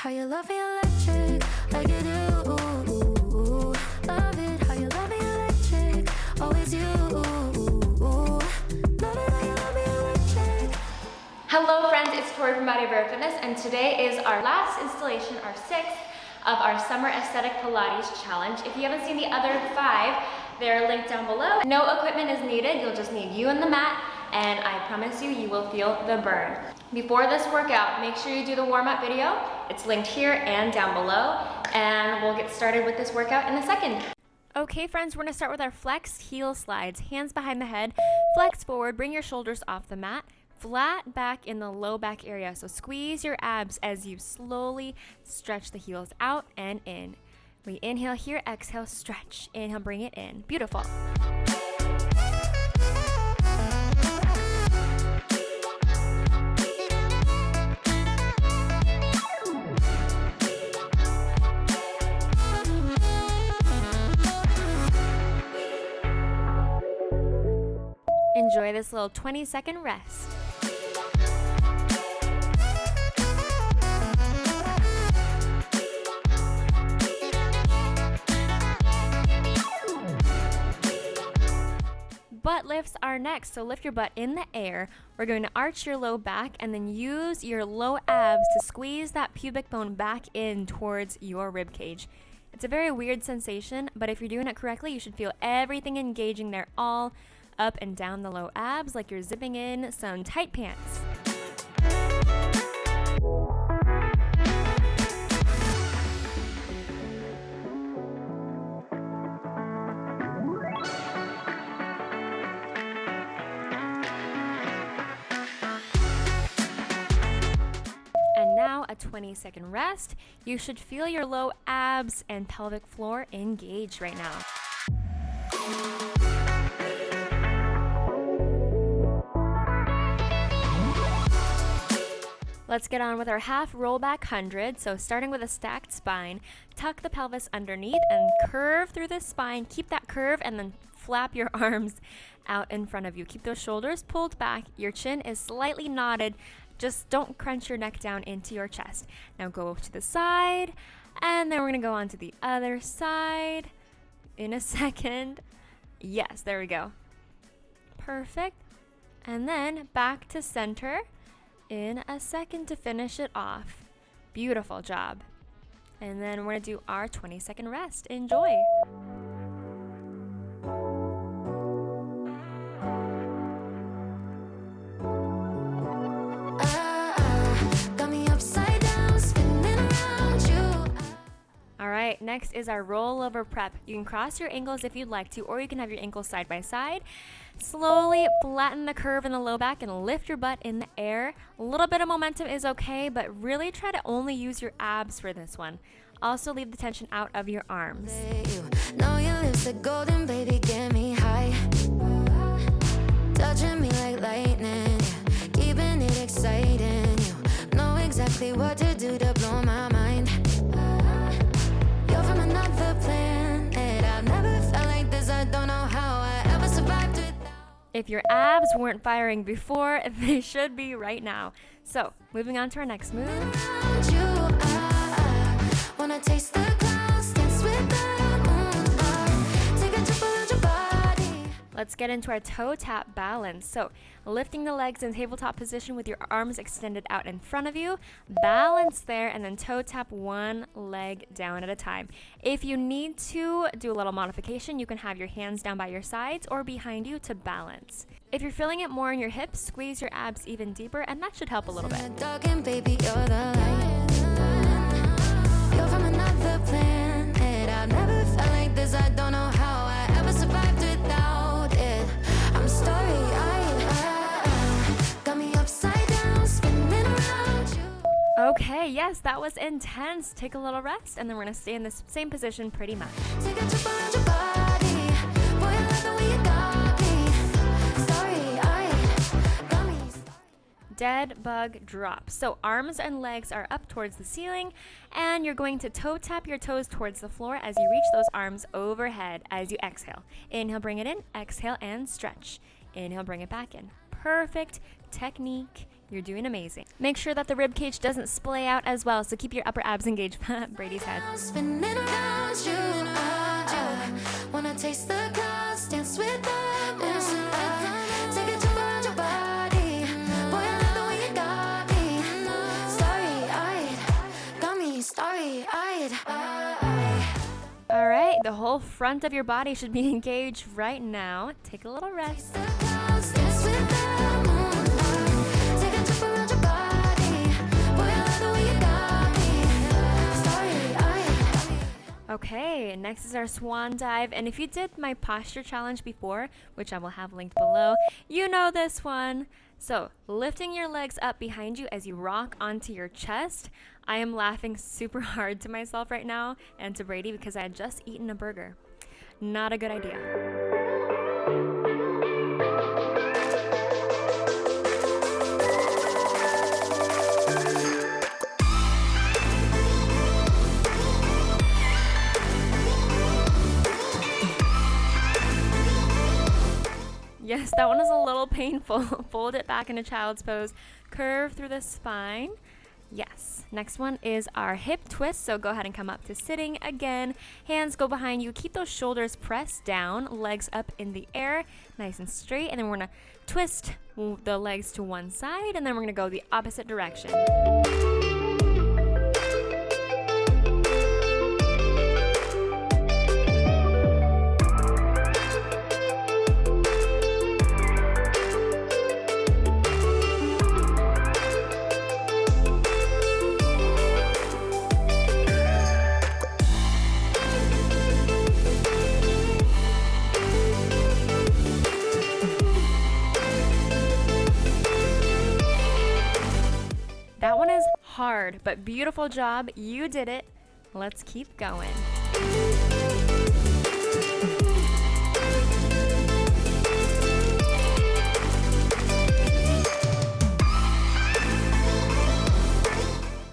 how you love me electric, like you do. Love it, how you love me electric, always you. Love it, how you love me electric. Hello friends, it's Tory from Body Bear Fitness, and today is our last installation, our sixth, of our Summer Aesthetic Pilates challenge. If you haven't seen the other 5, they're linked down below. No equipment is needed, you'll just need you and the mat, and I promise you, you will feel the burn. Before this workout, make sure you do the warm-up video. It's linked here and down below, and we'll get started with this workout in a second. Okay friends, we're gonna start with our flexed heel slides. Hands behind the head, flex forward, bring your shoulders off the mat, flat back in the low back area. So squeeze your abs as you slowly stretch the heels out and in. We inhale here, exhale, stretch. Inhale, bring it in. Beautiful. Enjoy this little 20-second rest. Butt lifts are next, so lift your butt in the air. We're going to arch your low back and then use your low abs to squeeze that pubic bone back in towards your rib cage. It's a very weird sensation, but if you're doing it correctly, you should feel everything engaging there, all up and down the low abs like you're zipping in some tight pants. And now a 20-second rest. You should feel your low abs and pelvic floor engaged right now. Let's get on with our half rollback 100. So starting with a stacked spine, tuck the pelvis underneath and curve through the spine. Keep that curve and then flap your arms out in front of you. Keep those shoulders pulled back. Your chin is slightly knotted. Just don't crunch your neck down into your chest. Now go to the side, and then we're gonna go on to the other side in a second. Yes, there we go. Perfect. And then back to center in a second to finish it off. Beautiful job. And then we're gonna do our 20-second rest. Enjoy. Alright, next is our rollover prep. You can cross your ankles if you'd like to, or you can have your ankles side by side. Slowly flatten the curve in the low back and lift your butt in the air. A little bit of momentum is okay, but really try to only use your abs for this one. Also leave the tension out of your arms. Know your lips are golden, baby, get me high. Touching me like lightning, keeping it exciting. You know exactly what to do to blow my mind. You're from another planet. I've never felt like this. I don't know how I ever survived without. If your abs weren't firing before, they should be right now. So, moving on to our next move. Wanna taste the clouds, dance with the moon, take a trip around your body. Let's get into our toe tap balance. So, lifting the legs in tabletop position with your arms extended out in front of you. Balance there and then toe tap one leg down at a time. If you need to do a little modification, you can have your hands down by your sides or behind you to balance. If you're feeling it more in your hips, squeeze your abs even deeper, and that should help a little bit. Dark and baby, you're the light. You're from another planet. I've never felt like this. I don't know how I ever survived without it. I'm starry-eyed. Got me upside down, spinning around you. Okay, yes, that was intense. Take a little rest, and then we're gonna stay in this same position pretty much. Take a trip around your body. Boy, I love the way you got me. Starry-eyed. Got me. Dead bug drop. So arms and legs are up towards the ceiling, and you're going to toe tap your toes towards the floor as you reach those arms overhead as you exhale. Inhale, bring it in. Exhale and stretch. Inhale, bring it back in. Perfect technique You're doing amazing. Make sure that the rib cage doesn't splay out as well, so keep your upper abs engaged. Brady's head. Spinning around you, wanna taste the clouds, dance with them, take a jump around your body. Boy, I love the way you got me. Starry-eyed, got me starry-eyed. All right, the whole front of your body should be engaged right now. Take a little rest. The clouds, dance with them, take a jump around your body. Boy, I love the way you got me. Starry-eyed. Okay, next is our swan dive. And if you did my posture challenge before, which I will have linked below, you know this one. So, lifting your legs up behind you as you rock onto your chest. I am laughing super hard to myself right now and to Brady because I had just eaten a burger. Not a good idea. Yes, that one is a little painful. Fold it back into child's pose. Curve through the spine. Yes. Next one is our hip twist. So go ahead and come up to sitting again. Hands go behind you. Keep those shoulders pressed down. Legs up in the air. Nice and straight. And then we're going to twist the legs to one side. And then we're going to go the opposite direction. That one is hard, but beautiful job. You did it. Let's keep going.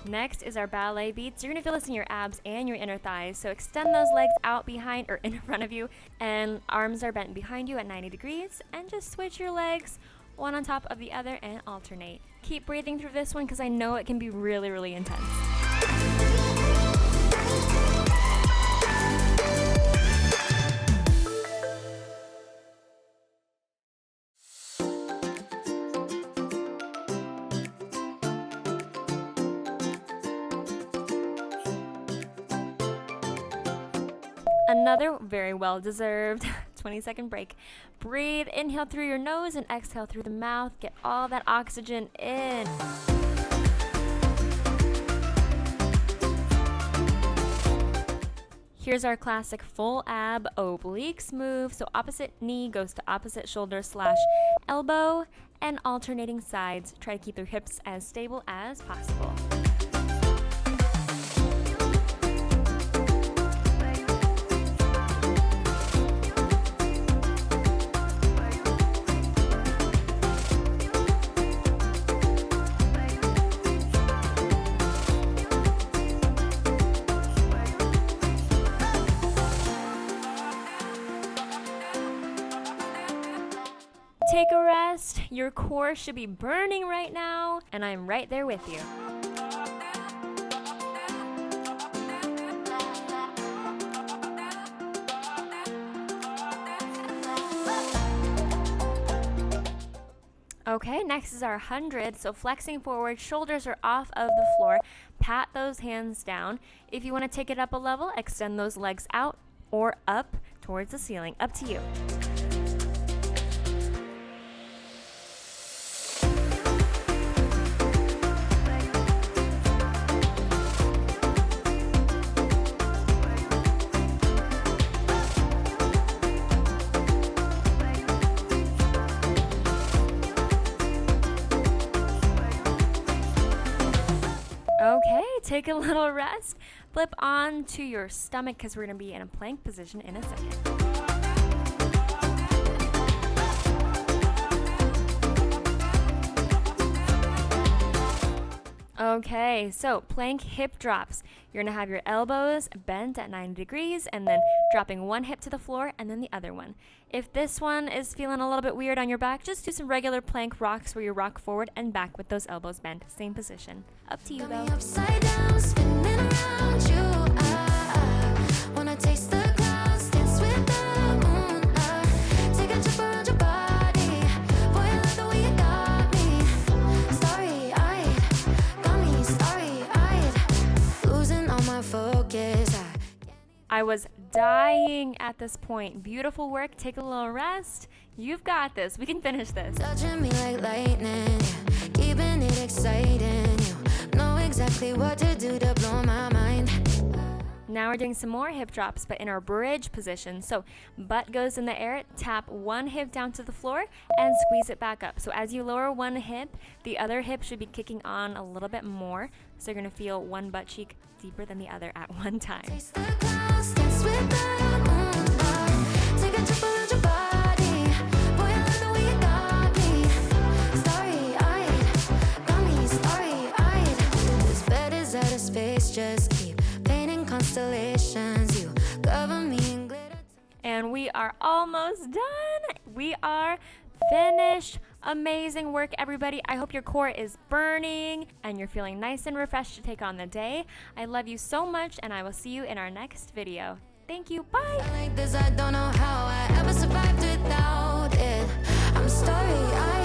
Next is our ballet beats. You're gonna feel this in your abs and your inner thighs. So extend those legs out behind or in front of you, and arms are bent behind you at 90 degrees. And just switch your legs one on top of the other and alternate. Keep breathing through this one because I know it can be really, really intense. Another very well-deserved 20-second break. Breathe, inhale through your nose and exhale through the mouth. Get all that oxygen in. Here's our classic full ab obliques move. So opposite knee goes to opposite shoulder / elbow, and alternating sides. Try to keep your hips as stable as possible. Take a rest. Your core should be burning right now, and I'm right there with you. Okay, next is our 100. So flexing forward, shoulders are off of the floor. Pat those hands down. If you want to take it up a level, extend those legs out or up towards the ceiling. Up to you. Okay, take a little rest. Flip on to your stomach because we're going to be in a plank position in a second. Okay, so plank hip drops. You're gonna have your elbows bent at 90 degrees and then dropping one hip to the floor and then the other one. If this one is feeling a little bit weird on your back, just do some regular plank rocks where you rock forward and back with those elbows bent. Same position. Up to you though. Upside down, spinning around you. Wanna taste the clouds, dance with the moon. Take a trip around your body. Boy, I love the way you got me. Starry-eyed, got me starry-eyed. Losing all my focus. I was dying at this point. Beautiful work. Take a little rest. You've got this. We can finish this. Touching me like lightning, keeping it exciting. You know exactly what to do to blow my mind. Now we're doing some more hip drops, but in our bridge position. So butt goes in the air, tap one hip down to the floor, and squeeze it back up. So as you lower one hip, the other hip should be kicking on a little bit more. So you're gonna feel one butt cheek deeper than the other at one time. Taste the clouds, dance with the moon. Take a trip around your body. Boy, I love the way you got me. Starry-eyed, got me starry-eyed. This bed is out of space, just keep painting constellations. You cover me in glitter. And we are almost done. We are finished. Amazing work, everybody. I hope your core is burning and you're feeling nice and refreshed to take on the day. I love you so much, and I will see you in our next video. Thank you. Bye. Like this, I don't know how I ever survived without it. I'm starry-eyed.